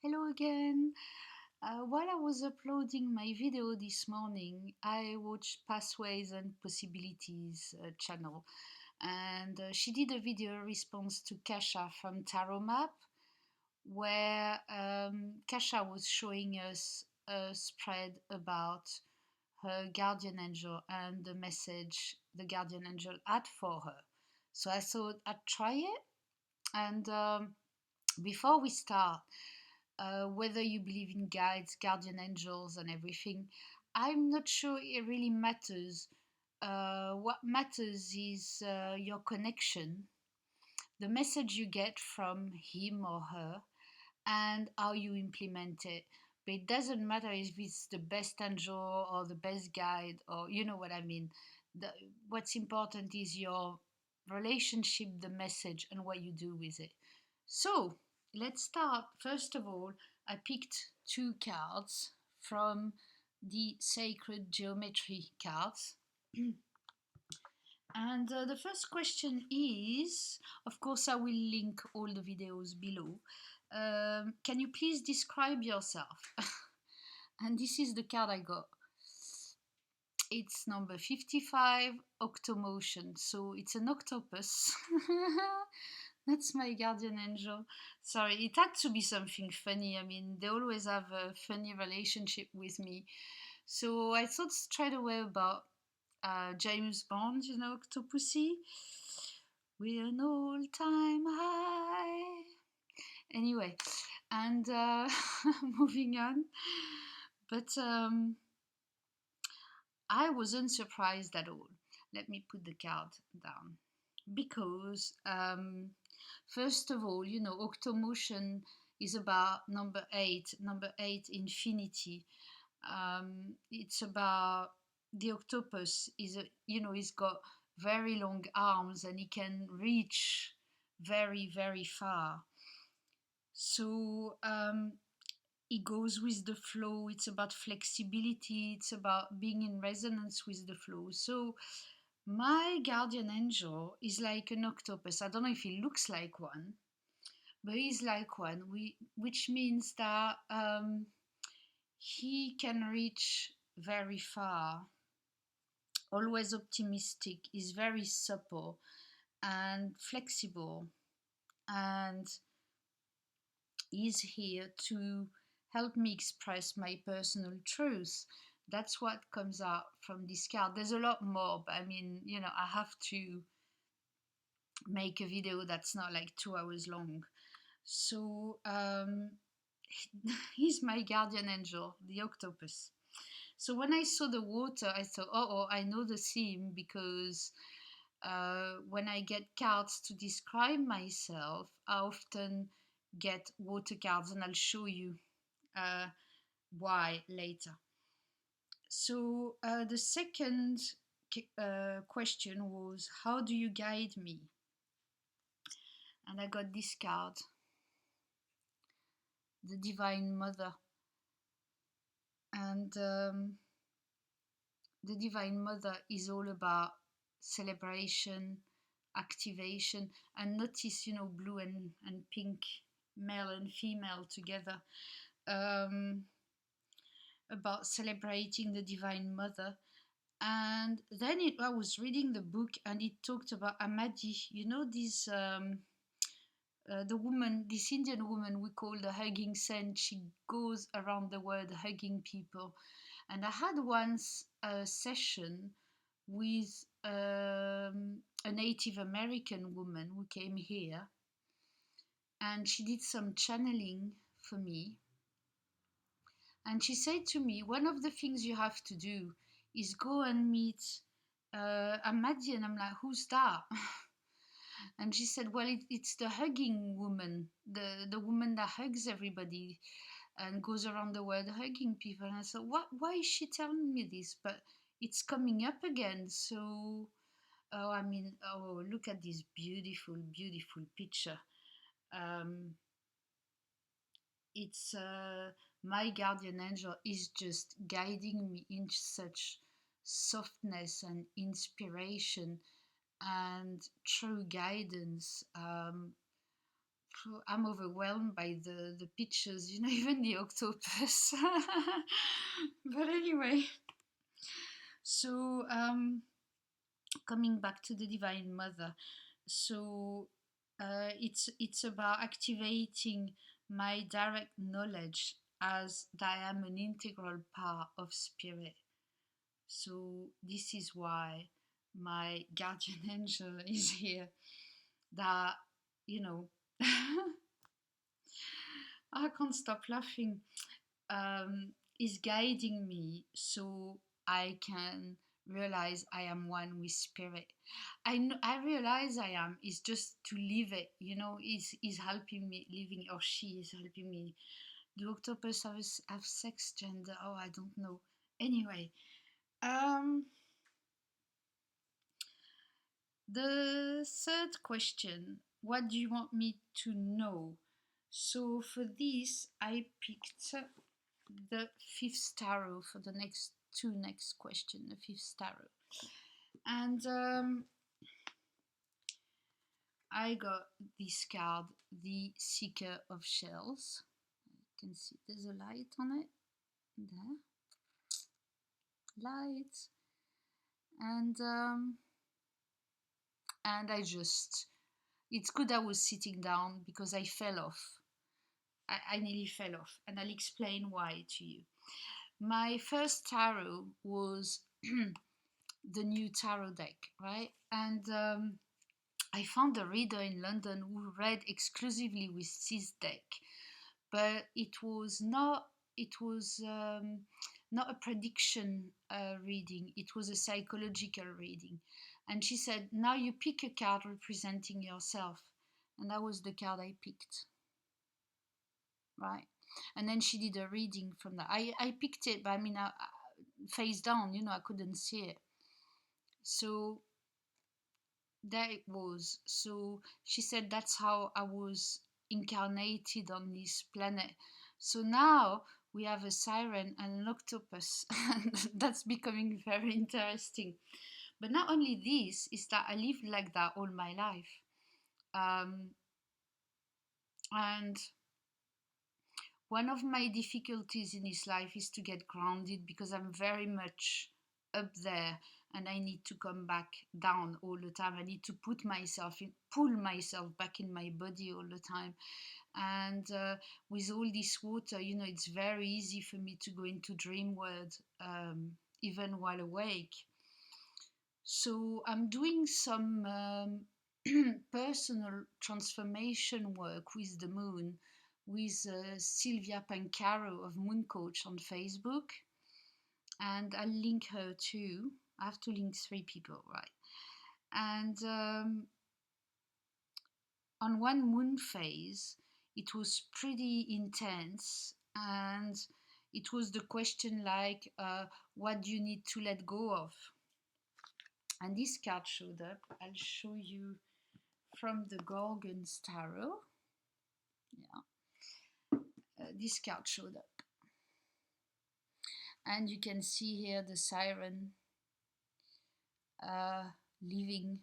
Hello again. While I was uploading my video this morning, I watched Pathways and Possibilities channel, and she did a video response to Kasia from Tarot Map, where Kasia was showing us a spread about her guardian angel and the message the guardian angel had for her. So I thought I'd try it, and before we start, whether you believe in guides, guardian angels, and everything, I'm not sure it really matters. What matters is your connection, the message you get from him or her, and how you implement it. But it doesn't matter if it's the best angel or the best guide, or you know what I mean. The, what's important is your relationship, the message, and what you do with it. So let's start. First of all, I picked two cards from the sacred geometry cards. And the first question is, of course, I will link all the videos below. Can you please describe yourself? And this is the card I got. It's number 55, Octomotion. So it's an octopus. That's my guardian angel. Sorry, it had to be something funny. I mean, they always have a funny relationship with me. So I thought straight away about James Bond, you know, Octopussy. We're an all-time high. Anyway, and moving on. But I wasn't surprised at all. Let me put the card down. Because, first of all, you know, Octomotion is about number eight, infinity. It's about the octopus is a, you know, he's got very long arms and he can reach very, very far. So it goes with the flow. It's about flexibility. It's about being in resonance with the flow. So my guardian angel is like an octopus. I don't know if he looks like one, but he's like one. Which means that he can reach very far. Always optimistic. Is very supple and flexible, and is here to help me express my personal truth. That's what comes out from this card. There's a lot more, but I mean, you know, I have to make a video that's not like 2 hours long. So he's my guardian angel, the octopus. So when I saw the water, I thought, oh, I know the theme, because when I get cards to describe myself, I often get water cards, and I'll show you uh, why later. So the second question was, how do you guide me? And I got this card, the Divine Mother. And the Divine Mother is all about celebration, activation, and notice, you know, blue and pink, male and female together, um, about celebrating the Divine Mother. And then I was reading the book, and it talked about Amadi, you know, this the woman, this Indian woman we call the hugging saint. She goes around the world hugging people. And I had once a session with a Native American woman who came here, and she did some channeling for me. And she said to me, one of the things you have to do is go and meet Amadi. And I'm like, who's that? And she said, well, it's the hugging woman, the woman that hugs everybody and goes around the world hugging people. And I said, what? Why is she telling me this? But it's coming up again. So, oh, I mean, oh, look at this beautiful, beautiful picture. Um, it's my guardian angel is just guiding me in such softness and inspiration and true guidance I'm overwhelmed by the pictures, even the octopus. But anyway, so coming back to the Divine Mother, so it's about activating my direct knowledge as that I am an integral part of spirit. So this is why my guardian angel is here. That you know, I can't stop laughing. Is guiding me so I can realize I am one with spirit. I realize I am. It's just to live it. Is helping me living, or she is helping me. Do octopus have sex gender? Oh, I don't know. Anyway, um, the third question: what do you want me to know? So for this, I picked the fifth tarot for the next question, the fifth tarot. And I got this card, the Seeker of Shells. You can see there's a light on it. There. Light. And it's good I was sitting down because I fell off. I nearly fell off, and I'll explain why to you. My first tarot was the new tarot deck, right? And I found a reader in London who read exclusively with this deck, but it was not a prediction reading. It was a psychological reading, and she said, "Now you pick a card representing yourself," and that was the card I picked, right? And then she did a reading from that. I picked it, but face down, I couldn't see it. So there it was. So she said that's how I was incarnated on this planet. So now we have a siren and an octopus, and that's becoming very interesting. But not only this, is that I lived like that all my life. And one of my difficulties in this life is to get grounded because I'm very much up there and I need to come back down all the time. I need to pull myself back in my body all the time. And with all this water, it's very easy for me to go into dream world, even while awake. So I'm doing some personal transformation work with the moon, with Sylvia Pancaro of Moon Coach on Facebook, and I'll link her too. I have to link 3 people, right? And on one moon phase, it was pretty intense, and it was the question like, what do you need to let go of? And this card showed up. I'll show you from the Gorgon's Tarot. Yeah, this card showed up. And you can see here the siren leaving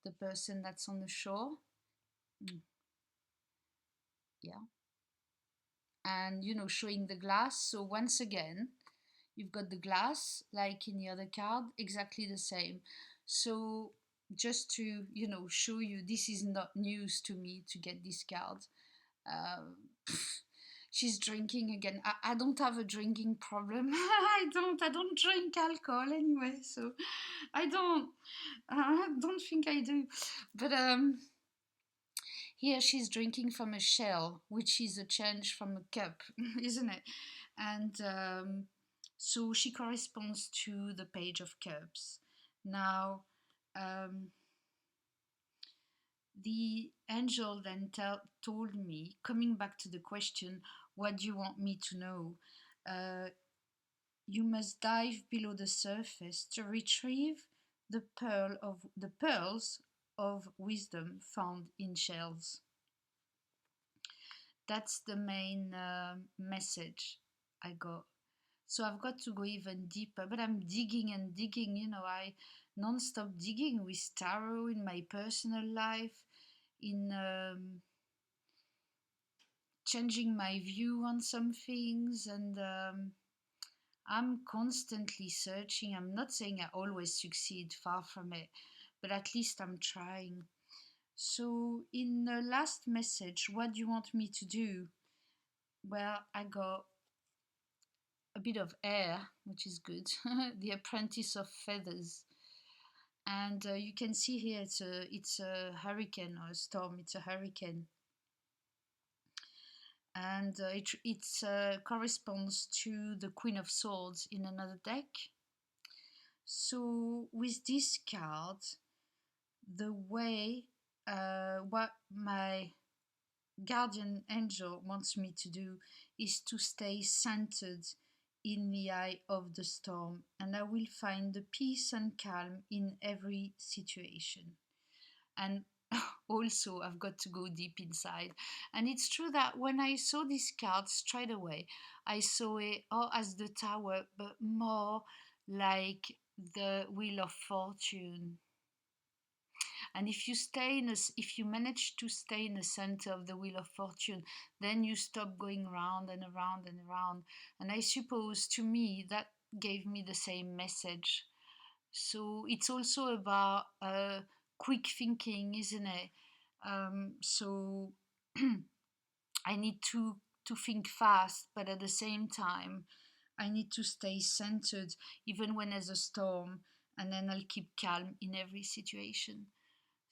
the person that's on the shore. Yeah. And, showing the glass. So once again, you've got the glass, like in the other card, exactly the same. So just to, show you, this is not news to me to get this card. She's drinking again. I don't have a drinking problem. I don't drink alcohol anyway, so I don't think I do. But here she's drinking from a shell, which is a change from a cup, isn't it? And so she corresponds to the Page of Cups. Now, the angel then told me, coming back to the question, what do you want me to know? You must dive below the surface to retrieve the pearls of wisdom found in shells. That's the main message I got. So I've got to go even deeper, but I'm digging and digging. I non-stop digging with tarot in my personal life, in changing my view on some things, and I'm constantly searching. I'm not saying I always succeed, far from it, but at least I'm trying. So, in the last message, what do you want me to do? Well, I got a bit of air, which is good. The Apprentice of Feathers. And you can see here it's a hurricane or a storm. It's a hurricane, and it corresponds to the Queen of Swords in another deck. So with this card, the way what my guardian angel wants me to do is to stay centered in the eye of the storm, and I will find the peace and calm in every situation. And also, I've got to go deep inside. And it's true that when I saw this card straight away, I saw it as the Tower, but more like the Wheel of Fortune. And if you manage to stay in the center of the Wheel of Fortune, then you stop going round and around and around. And I suppose to me that gave me the same message. So it's also about quick thinking, isn't it? So I need to think fast, but at the same time, I need to stay centered even when there's a storm, and then I'll keep calm in every situation.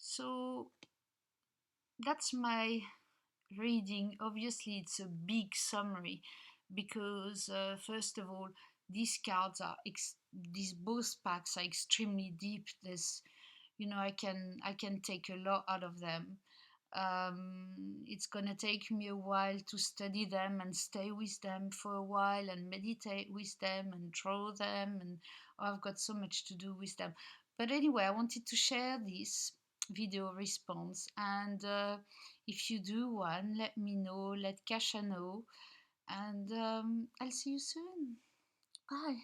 So that's my reading. Obviously, it's a big summary because, first of all, these cards are these both packs are extremely deep. There's, I can take a lot out of them. It's gonna take me a while to study them and stay with them for a while and meditate with them and draw them, and I've got so much to do with them. But anyway, I wanted to share this video response, and if you do one, let me know, let Kasia know, and I'll see you soon. Bye.